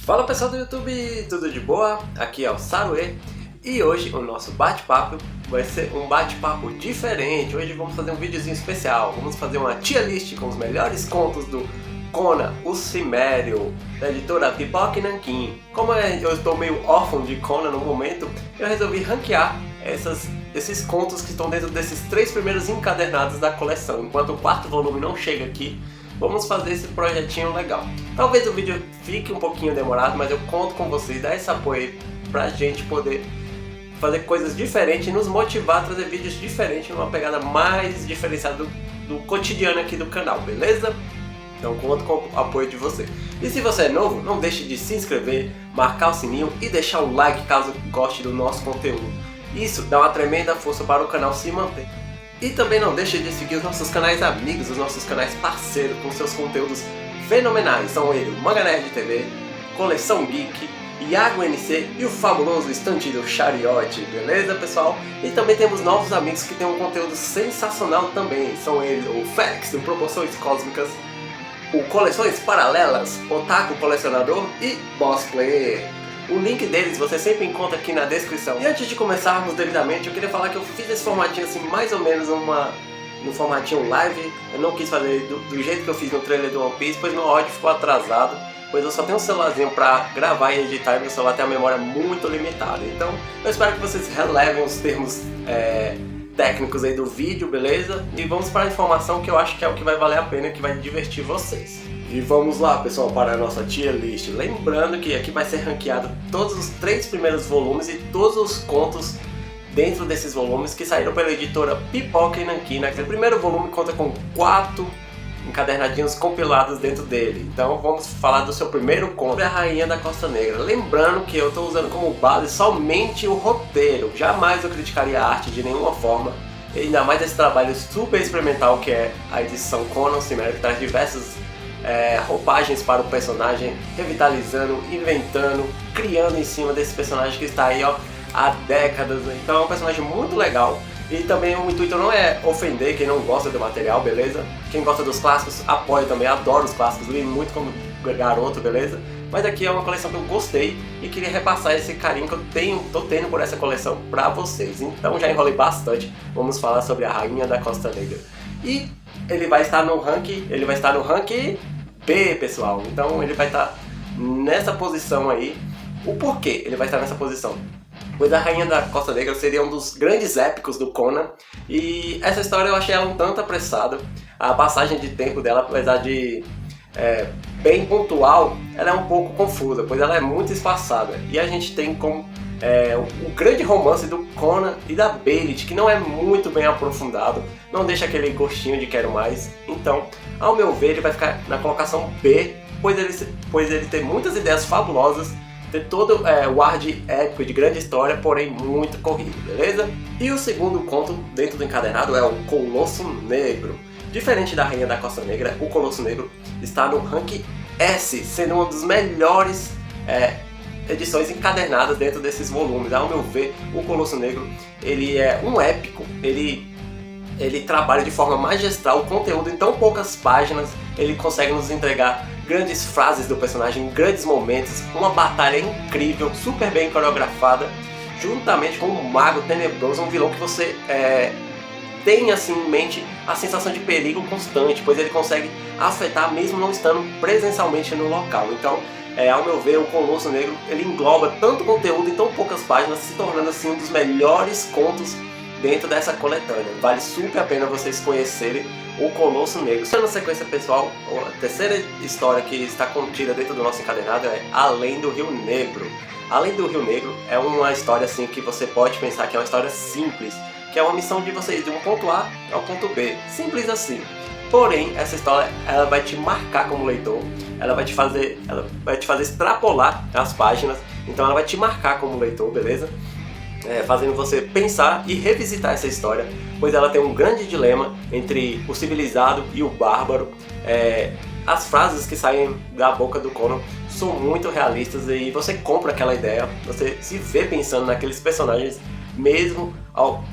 Fala pessoal do YouTube, tudo de boa? Aqui é o Saruê e hoje o nosso bate-papo vai ser um bate-papo diferente. Hoje vamos fazer um videozinho especial, vamos fazer uma tier list com os melhores contos do Conan, o Cimério, da editora Pipoca e Nanquim. Como eu estou meio órfão de Conan no momento, eu resolvi ranquear esses contos que estão dentro desses 3 primeiros encadernados da coleção. Enquanto o 4º volume não chega aqui, vamos fazer esse projetinho legal. Talvez o vídeo fique um pouquinho demorado, mas eu conto com vocês, dar esse apoio pra gente poder fazer coisas diferentes e nos motivar a trazer vídeos diferentes, numa pegada mais diferenciada do cotidiano aqui do canal, beleza? Então conto com o apoio de você. E se você é novo, não deixe de se inscrever, marcar o sininho e deixar o like caso goste do nosso conteúdo. Isso dá uma tremenda força para o canal se manter. E também não deixe de seguir os nossos canais amigos, os nossos canais parceiros com seus conteúdos fenomenais. São eles o Manga Nerd TV, Coleção Geek, Iago NC e o fabuloso estante do Chariote, beleza pessoal? E também temos novos amigos que têm um conteúdo sensacional também. São eles o Félix do Proporções Cósmicas, o Coleções Paralelas, Otaku Colecionador e Boss Player. O link deles você sempre encontra aqui na descrição. E antes de começarmos devidamente, eu queria falar que eu fiz esse formatinho assim, mais ou menos no formatinho live. Eu não quis fazer do jeito que eu fiz no trailer do One Piece, pois meu áudio ficou atrasado. Pois eu só tenho um celularzinho pra gravar e editar e meu celular tem a memória muito limitada. Então eu espero que vocês relevem os termos técnicos aí do vídeo, beleza? E vamos para a informação que eu acho que é o que vai valer a pena e que vai divertir vocês. E vamos lá pessoal, para a nossa tier list. Lembrando que aqui vai ser ranqueado todos os 3 primeiros volumes e todos os contos dentro desses volumes que saíram pela editora Pipoca e Nanquim. O primeiro volume conta com 4 encadernadinhos compilados dentro dele. Então vamos falar do seu primeiro conto, A Rainha da Costa Negra. Lembrando que eu estou usando como base somente o roteiro. Jamais eu criticaria a arte de nenhuma forma. E ainda mais esse trabalho super experimental que é a edição Conan o Cimério, que traz diversas roupagens para o personagem, revitalizando, inventando, criando em cima desse personagem que está aí há décadas. Então é um personagem muito legal. E também o intuito não é ofender quem não gosta do material, beleza? Quem gosta dos clássicos apoia também, adoro os clássicos, li muito como garoto, beleza? Mas aqui é uma coleção que eu gostei e queria repassar esse carinho que eu tô tendo por essa coleção pra vocês. Então já enrolei bastante, vamos falar sobre a Rainha da Costa Negra. E ele vai estar no rank B, pessoal. Então ele vai estar nessa posição aí. O porquê ele vai estar nessa posição? Pois a Rainha da Costa Negra seria um dos grandes épicos do Conan. E essa história eu achei ela um tanto apressada. A passagem de tempo dela, apesar de bem pontual, ela é um pouco confusa, pois ela é muito espaçada. E a gente tem como o grande romance do Conan e da Belit, que não é muito bem aprofundado, não deixa aquele gostinho de quero mais. Então, ao meu ver, ele vai ficar na colocação B, pois ele tem muitas ideias fabulosas, tem todo o ar de épico, de grande história, porém muito corrido, beleza? E o segundo conto dentro do encadernado é o Colosso Negro. Diferente da Rainha da Costa Negra, o Colosso Negro está no rank S, sendo uma das melhores edições encadernadas dentro desses volumes. Ao meu ver, o Colosso Negro ele é um épico, ele trabalha de forma magistral o conteúdo em tão poucas páginas. Ele consegue nos entregar grandes frases do personagem, grandes momentos, uma batalha incrível, super bem coreografada, juntamente com um mago tenebroso, um vilão que você tem assim em mente a sensação de perigo constante, pois ele consegue afetar mesmo não estando presencialmente no local. Então, ao meu ver, o Colosso Negro ele engloba tanto conteúdo em tão poucas páginas, se tornando assim um dos melhores contos dentro dessa coletânea. Vale super a pena vocês conhecerem o Colosso Negro. Na sequência, pessoal, a terceira história que está contida dentro do nosso encadernado é Além do Rio Negro. Além do Rio Negro é uma história assim que você pode pensar que é uma história simples, que é uma missão de você ir de um ponto A ao ponto B, simples assim. Porém, essa história ela vai te marcar como leitor, ela vai te fazer extrapolar as páginas, então ela vai te marcar como leitor, beleza? Fazendo você pensar e revisitar essa história, pois ela tem um grande dilema entre o civilizado e o bárbaro. As frases que saem da boca do Conan são muito realistas e você compra aquela ideia, você se vê pensando naqueles personagens mesmo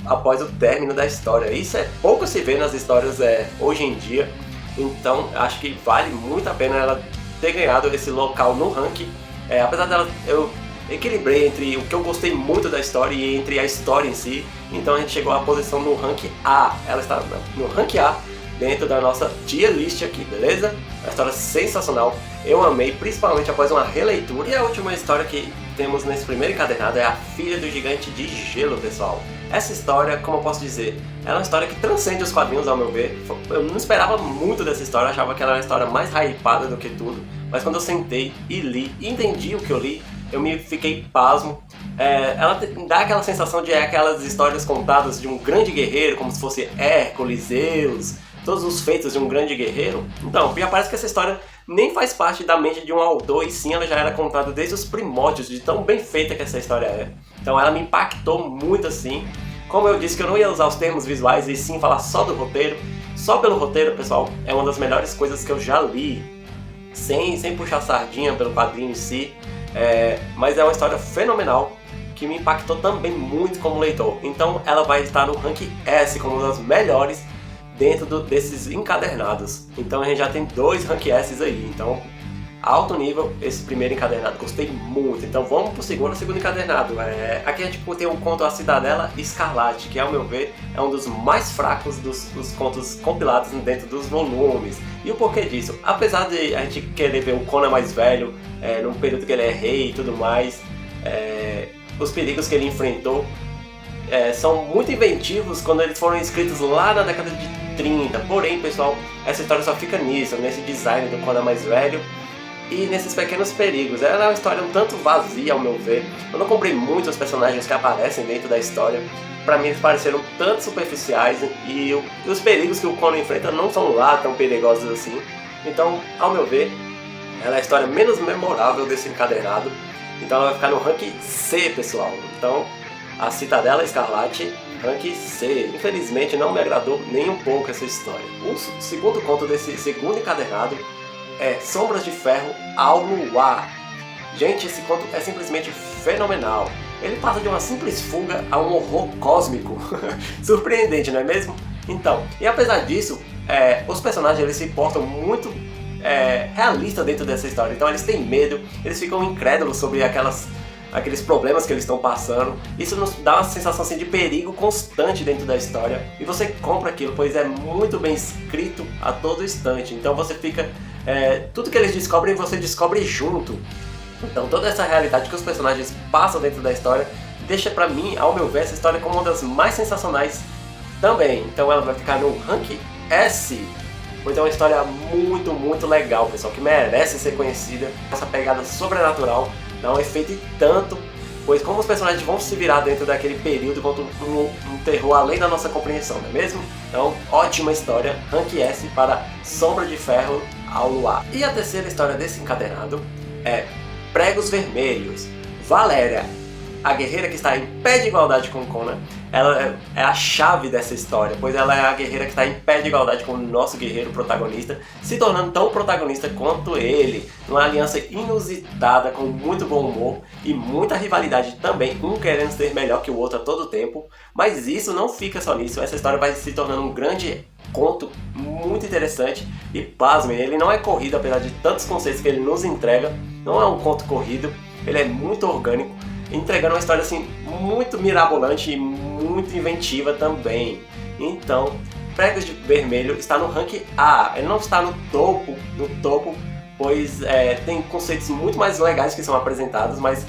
após o término da história. Isso é pouco se vê nas histórias hoje em dia, então acho que vale muito a pena ela ter ganhado esse local no ranking. Apesar dela, eu equilibrei entre o que eu gostei muito da história e entre a história em si, então a gente chegou à posição no ranking A. Ela está no ranking A dentro da nossa tier list aqui, beleza? Uma história sensacional, eu amei, principalmente após uma releitura. E a última história que temos nesse primeiro encadernado é A Filha do Gigante de Gelo, pessoal. Essa história, como eu posso dizer, é uma história que transcende os quadrinhos, ao meu ver. Eu não esperava muito dessa história, achava que ela era uma história mais hypada do que tudo, mas quando eu sentei e li, entendi o que eu li, eu fiquei pasmo. Ela dá aquela sensação de aquelas histórias contadas de um grande guerreiro, como se fosse Hércules, Zeus, todos os feitos de um grande guerreiro. Então, parece que essa história nem faz parte da mente de um autor, e sim ela já era contada desde os primórdios, de tão bem feita que essa história é. Então ela me impactou muito assim. Como eu disse que eu não ia usar os termos visuais e sim falar só do roteiro, só pelo roteiro, pessoal, é uma das melhores coisas que eu já li, sem puxar sardinha pelo quadrinho em si, mas é uma história fenomenal que me impactou também muito como leitor. Então ela vai estar no rank S como uma das melhores dentro desses encadernados. Então a gente já tem 2 rank S aí, então alto nível esse primeiro encadernado, gostei muito. Então vamos pro segundo encadernado. Aqui a gente tem um conto A Cidadela Escarlate, que ao meu ver é um dos mais fracos dos contos compilados dentro dos volumes. E o porquê disso? Apesar de a gente querer ver o Conan mais velho, num período que ele é rei e tudo mais, os perigos que ele enfrentou são muito inventivos quando eles foram escritos lá na década de 30. Porém, pessoal, essa história só fica nisso, nesse design do Conan mais velho e nesses pequenos perigos. Ela é uma história um tanto vazia, ao meu ver. Eu não comprei muito os personagens que aparecem dentro da história. Pra mim eles pareceram tanto superficiais e os perigos que o Conan enfrenta não são lá tão perigosos assim. Então, ao meu ver, ela é a história menos memorável desse encadernado. Então ela vai ficar no rank C, pessoal. Então, A Cidadela Escarlate, rank C. Infelizmente não me agradou nem um pouco essa história. O segundo conto desse segundo encadernado é Sombras de Ferro ao Luar. Gente, esse conto é simplesmente fenomenal. Ele passa de uma simples fuga a um horror cósmico. Surpreendente, não é mesmo? Então, e apesar disso, os personagens eles se portam muito realistas dentro dessa história. Então eles têm medo, eles ficam incrédulos sobre aqueles problemas que eles estão passando. Isso nos dá uma sensação assim, de perigo constante dentro da história. E você compra aquilo, pois é muito bem escrito a todo instante. Então você fica... tudo que eles descobrem, você descobre junto. Então toda essa realidade que os personagens passam dentro da história deixa pra mim, ao meu ver, essa história como uma das mais sensacionais também. Então ela vai ficar no rank S. Pois é uma história muito, muito legal, pessoal, que merece ser conhecida. Essa pegada sobrenatural dá um efeito e tanto, pois como os personagens vão se virar dentro daquele período contra um terror além da nossa compreensão, não é mesmo? Então, ótima história, rank S para Sombra de Ferro ao Luar. E a terceira história desse encadernado é Pregos Vermelhos. Valéria, a guerreira que está em pé de igualdade com Conan, ela é a chave dessa história, pois ela é a guerreira que está em pé de igualdade com o nosso guerreiro protagonista, se tornando tão protagonista quanto ele, numa aliança inusitada, com muito bom humor e muita rivalidade também, um querendo ser melhor que o outro a todo tempo. Mas isso não fica só nisso, essa história vai se tornando um grande conto muito interessante e pasmem, ele não é corrido, apesar de tantos conceitos que ele nos entrega, não é um conto corrido, ele é muito orgânico, entregando uma história assim muito mirabolante e muito inventiva também. Então, Pregos de Vermelho está no rank A, ele não está no topo, pois tem conceitos muito mais legais que são apresentados, mas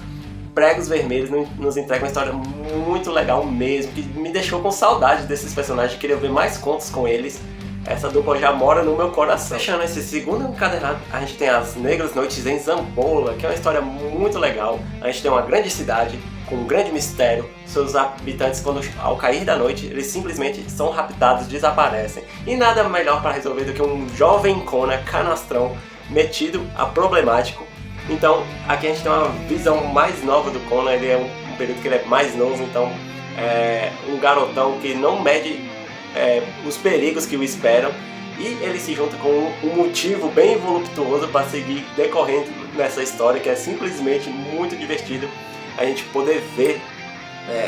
Pregos Vermelhos nos entrega uma história muito legal mesmo, que me deixou com saudade desses personagens, queria ver mais contos com eles. Essa dupla já mora no meu coração. Fechando esse segundo encadernado, a gente tem As Negras Noites em Zambola, que é uma história muito legal. A gente tem uma grande cidade com um grande mistério. Seus habitantes, ao cair da noite, eles simplesmente são raptados, desaparecem. E nada melhor para resolver do que um jovem Conan canastrão metido a problemático. Então, aqui a gente tem uma visão mais nova do Conan. Ele é um período que ele é mais novo, então é um garotão que não mede os perigos que o esperam, e ele se junta com um motivo bem voluptuoso para seguir decorrendo nessa história, que é simplesmente muito divertido a gente poder ver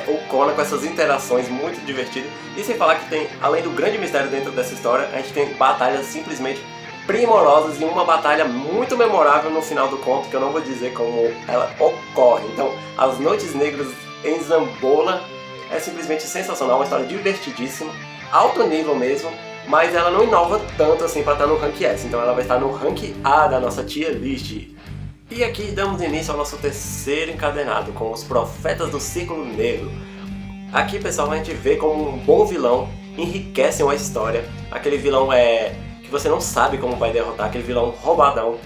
o Conan com essas interações muito divertidas. E sem falar que tem, além do grande mistério dentro dessa história, a gente tem batalhas simplesmente primorosas e uma batalha muito memorável no final do conto, que eu não vou dizer como ela ocorre. Então, As Noites Negras em Zambola é simplesmente sensacional, uma história divertidíssima, alto nível mesmo, mas ela não inova tanto assim para estar no Rank S, então ela vai estar no Rank A da nossa tier list. E aqui damos início ao nosso terceiro encadenado, com os Profetas do Círculo Negro. Aqui, pessoal, a gente vê como um bom vilão enriquece uma história. Aquele vilão que você não sabe como vai derrotar, aquele vilão roubadão,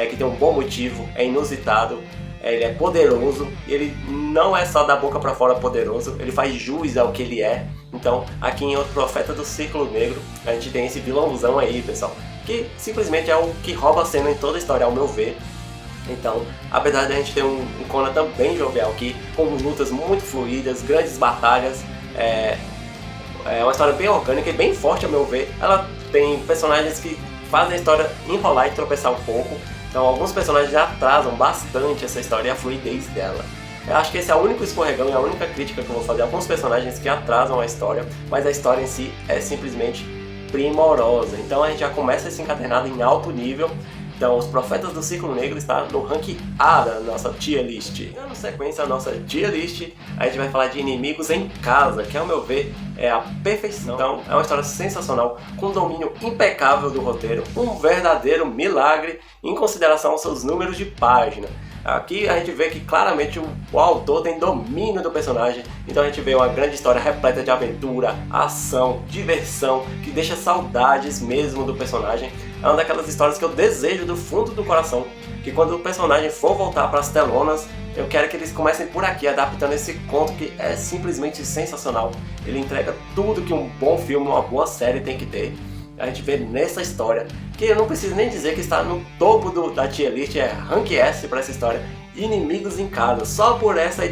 que tem um bom motivo, é inusitado, ele é poderoso, e ele não é só da boca pra fora poderoso, ele faz jus ao que ele é. Então, aqui em O Profeta do Círculo Negro, a gente tem esse vilãozão aí, pessoal, que simplesmente é o que rouba a cena em toda a história, ao meu ver. Então, apesar de a gente ter um Conan também jovial aqui, com lutas muito fluídas, grandes batalhas, é uma história bem orgânica e bem forte, ao meu ver. Ela tem personagens que fazem a história enrolar e tropeçar um pouco, então alguns personagens já atrasam bastante essa história e a fluidez dela. Eu acho que esse é o único escorregão e a única crítica que eu vou fazer. Alguns personagens que atrasam a história, mas a história em si é simplesmente primorosa. Então a gente já começa esse encadernado em alto nível. Então, Os Profetas do Círculo Negro está no rank A da nossa tier list. Dando sequência à nossa tier list, a gente vai falar de Inimigos em Casa, que ao meu ver é a perfeição. Então, é uma história sensacional, com um domínio impecável do roteiro, um verdadeiro milagre em consideração aos seus números de página. Aqui a gente vê que claramente o autor tem domínio do personagem, então a gente vê uma grande história repleta de aventura, ação, diversão, que deixa saudades mesmo do personagem. É uma daquelas histórias que eu desejo do fundo do coração, que quando o personagem for voltar para as telonas, eu quero que eles comecem por aqui, adaptando esse conto que é simplesmente sensacional. Ele entrega tudo que um bom filme, uma boa série tem que ter. A gente vê nessa história, que eu não preciso nem dizer que está no topo da tier list, é Rank S para essa história, Inimigos em Casa. Só por essa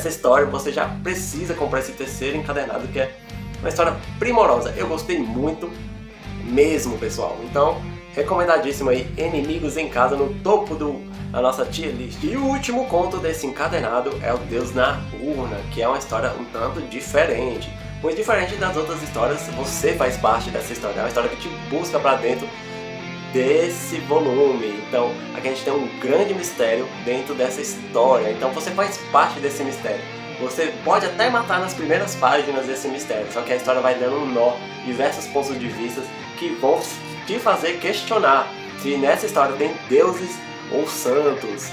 história você já precisa comprar esse terceiro encadernado, que é uma história primorosa. Eu gostei muito mesmo, pessoal. Então, recomendadíssimo aí, Inimigos em Casa no topo da nossa tier list. E o último conto desse encadernado é O Deus na Urna, que é uma história um tanto diferente. Pois diferente das outras histórias, você faz parte dessa história. É uma história que te busca pra dentro desse volume. Então, aqui a gente tem um grande mistério dentro dessa história. Então, você faz parte desse mistério. Você pode até matar nas primeiras páginas desse mistério, só que a história vai dando um nó, diversos pontos de vista que vão te fazer questionar se nessa história tem deuses ou santos.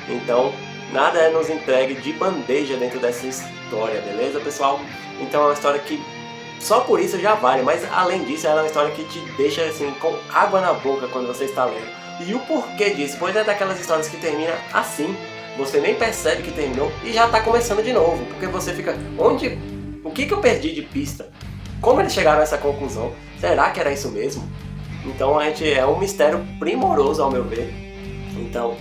Então, nada é nos entregue de bandeja dentro dessa história, beleza, pessoal? Então é uma história que só por isso já vale, mas além disso ela é uma história que te deixa assim com água na boca quando você está lendo. E o porquê disso? Pois é daquelas histórias que termina assim, você nem percebe que terminou e já está começando de novo, porque você fica, o que eu perdi de pista? Como eles chegaram a essa conclusão? Será que era isso mesmo? Então é um mistério primoroso ao meu ver. Então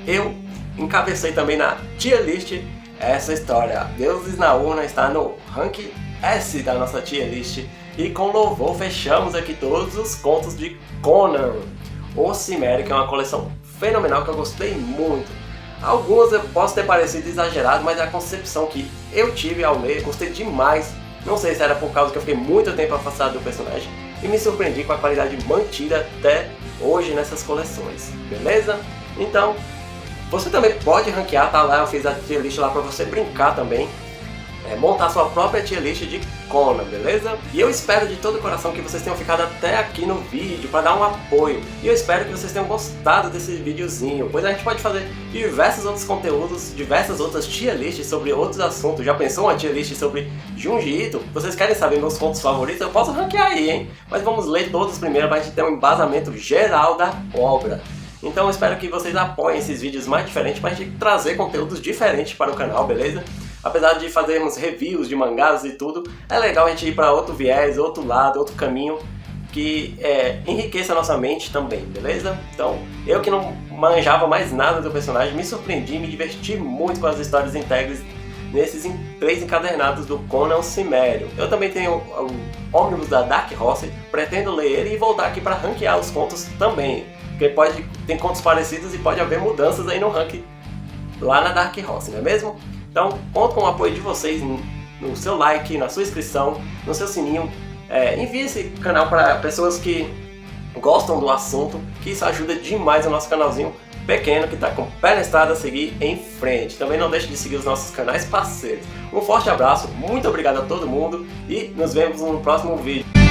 eu encabecei também na tier list essa história. Deuses na Urna está no rank S da nossa tier list. E com louvor fechamos aqui todos os contos de Conan, o Cimério, que é uma coleção fenomenal que eu gostei muito. Alguns eu posso ter parecido exagerado, mas é a concepção que eu tive ao ler, gostei demais. Não sei se era por causa que eu fiquei muito tempo afastado do personagem e me surpreendi com a qualidade mantida até hoje nessas coleções, beleza? Então, você também pode ranquear, tá lá, eu fiz a tier list lá pra você brincar também, montar sua própria tier list de Conan, beleza? E eu espero de todo o coração que vocês tenham ficado até aqui no vídeo para dar um apoio. E eu espero que vocês tenham gostado desse videozinho, pois a gente pode fazer diversos outros conteúdos, diversas outras tier lists sobre outros assuntos. Já pensou uma tier list sobre Junji Ito? Vocês querem saber meus contos favoritos? Eu posso ranquear aí, hein? Mas vamos ler todos primeiro para a gente ter um embasamento geral da obra. Então eu espero que vocês apoiem esses vídeos mais diferentes para a gente trazer conteúdos diferentes para o canal, beleza? Apesar de fazermos reviews de mangás e tudo, é legal a gente ir para outro viés, outro lado, outro caminho que enriqueça a nossa mente também, beleza? Então, eu que não manjava mais nada do personagem, me surpreendi, me diverti muito com as histórias inteiras nesses 3 encadernados do Conan o Cimério. Eu também tenho o Ônibus da Dark Horse, pretendo ler ele e voltar aqui para ranquear os contos também. Porque tem contos parecidos e pode haver mudanças aí no ranking lá na Dark Horse, não é mesmo? Então, conto com o apoio de vocês no seu like, na sua inscrição, no seu sininho. Envie esse canal para pessoas que gostam do assunto, que isso ajuda demais o nosso canalzinho pequeno que está com o pé na estrada a seguir em frente. Também não deixe de seguir os nossos canais parceiros. Um forte abraço, muito obrigado a todo mundo e nos vemos no próximo vídeo.